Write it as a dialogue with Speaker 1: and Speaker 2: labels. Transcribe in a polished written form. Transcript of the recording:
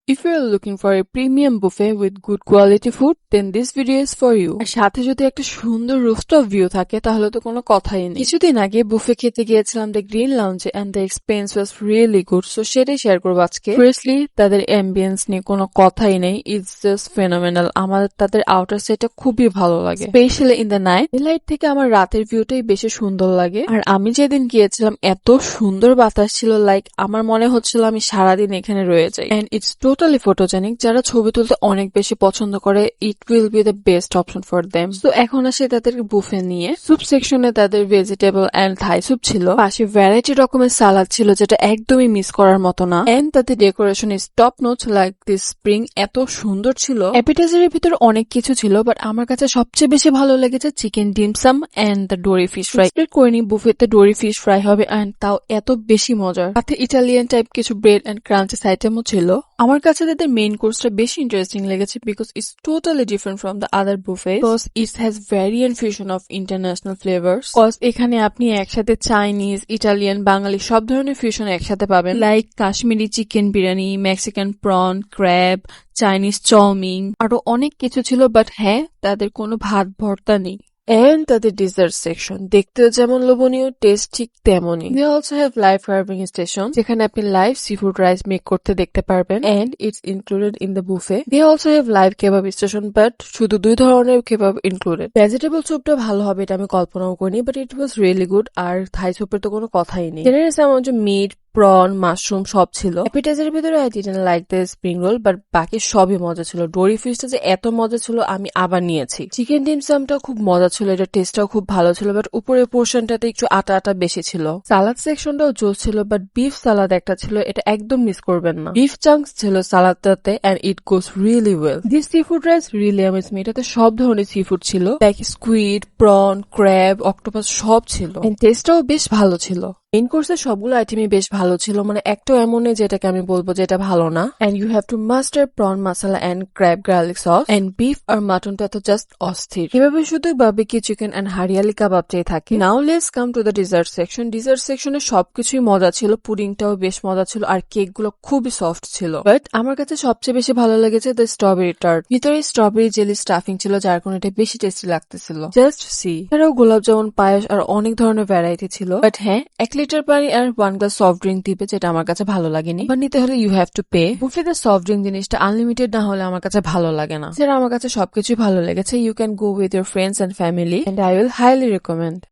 Speaker 1: If you are looking for a premium buffet with good quality food, then this video is for you. আর সাথে যদি একটা সুন্দর rooftop view থাকে তাহলে তো কোনো কথাই নেই। কিছুদিন আগে বুফে খেতে গিয়েছিলাম দ্য গ্রিন লাউঞ্জে and the experience was really good, so সেটাই শেয়ার করবো আজকে। ফার্স্টলি তাদের অ্যাম্বিয়েন্স নিয়ে কোনো কথাই নেই, ইটস জাস্ট ফেনোমেনাল। আমার তাদের আউটার সাইডটা খুবই ভালো লাগে, specially in the night. Light থেকে আমার রাতের ভিউটাই বেশি সুন্দর লাগে। আর আমি যেদিন গিয়েছিলাম এত সুন্দর বাতাস ছিল, লাইক আমার মনে হচ্ছিল আমি সারাদিন এখানে রয়ে যাই। And it's totally photogenic. যারা ছবি তুলতে অনেক বেশি পছন্দ করে, it will be the best option for them. তো এখন আসে তাদের বুফে নিয়ে। স্যুপ সেকশনে তাদের ভেজিটেবল এন্ড থাই স্যুপ ছিল, পাশে ভ্যারাইটি রকমের সালাদ ছিল যেটা একদমই মিস করার মতো না। এন্ড তাদের decoration is top notch, like this spring এত সুন্দর ছিল। অ্যাপিটাইজারের ভিতর অনেক কিছু ছিল, বাট আমার কাছে সবচেয়ে বেশি ভালো লেগেছে chicken dim sum and the dory fish fry. Expect করিনি বুফেতে ডোরি ফিশ ফ্রাই হবে, এন্ড তাও এত বেশি মজার। সাথে ইটালিয়ান টাইপ কিছু ব্রেড এন্ড ক্রাঞ্চেস আইটেমও ছিল। আমার কাছে তাদের মেইন কোর্সটা বেশি ইন্টারেস্টিং লেগেছে because it's totally different from the other buffet, because it has variant fusion of international flavours. Cause এখানে আপনি একসাথে চাইনিজ, ইটালিয়ান, বাঙালি সব ধরনের ফিউশন একসাথে পাবেন, like Kashmiri chicken biryani, Mexican prawn, crab, Chinese chow mein, আরো অনেক কিছু ছিল। বাট হ্যাঁ, তাদের কোনো ভাত ভর্তা নেই। এন্ড তাদের ডিজার্ট সেকশন দেখতেও যেমন লোভনীয়, টেস্ট ঠিক তেমনই। They also have live carving station, যেখানে আপনি লাইভ সিফুড রাইস মেক করতে দেখতে পারবেন, and it's included in the buffet. They also have live kebab station, but শুধু 2 ধরনের কেবাব ইনক্লুডেড। ভেজিটেবল স্যুপটা ভালো হবে এটা আমি কল্পনাও করিনি, but it was really good. আর থাই স্যুপের তো কোনো কথাই নেই। Generous amount of meat, prawn, mushroom সব ছিল। অ্যাপিটাইজারের ভিতরে I didn't like the spring roll, but বাকি সবই মজা ছিল। ডোরি ফিশটা যে এত মজা ছিল আমি আবার নিয়েছি। চিকেন ডিমসামটা খুব মজা ছিল, এটা টেস্টটাও খুব ভালো ছিল, বাট উপরের পোর্শনটাতে একটু আটা আটা বেশি ছিল। সালাদ সেকশনটাও জোস ছিল, বাট বিফ সালাদ একটা ছিল, এটা একদম মিস করবেন না। বিফ চাঙ্কস ছিল সালাদটাতে, and it goes really well. This sea food rice really amaze me. এটাতে সব ধরনের সি ফুড ছিল, like squid, prawn, crab, octopus সব ছিল, এন্ড টেস্টটাও বেশ ভালো ছিল। মেইন কোর্সের সবগুলো আইটেমই বেশ ভালো ছিল, মানে একটাও এমন নেই যেটাকে আমি বলবো যে এটা ভালো না। And you have to master prawn masala and crab garlic sauce, and beef আর মাটনটা তো জাস্ট অস্থির। এভাবে শুধু বারবিকিউ চিকেন এন্ড হারিয়ালি কাবাবটাই থাকে। Now let's come to the dessert section. Dessert সেকশনে সবকিছুই মজা ছিল, পুডিংটাও বেশ মজা ছিল, আর কেক গুলো খুবই সফট ছিল। বাট আমার কাছে সবচেয়ে বেশি ভালো লেগেছে দ্য স্ট্রবেরি টার্ট। ভিতরে স্ট্রবেরি জেলি স্টাফিং ছিল, যার কারণে এটা বেশি টেস্টি লাগতেছিল। Just see. এছাড়াও গোলাপ জামুন, পায়েস আর অনেক ধরনের ভ্যারাইটি ছিল। বাট হ্যাঁ, 1 লিটার পানি আর 1 গ্লাস সফট ড্রিঙ্ক দিবে, যেটা আমার কাছে ভালো লাগেনি। বাট নিতে হলে ইউ হ্যাভ টু পে। বুফেতে সফট ড্রিঙ্ক জিনিসটা আনলিমিটেড না হলে আমার কাছে ভালো লাগে না। সেটা আমার কাছে সবকিছুই ভালো লেগেছে। You can go with your friends and family, and I will highly recommend.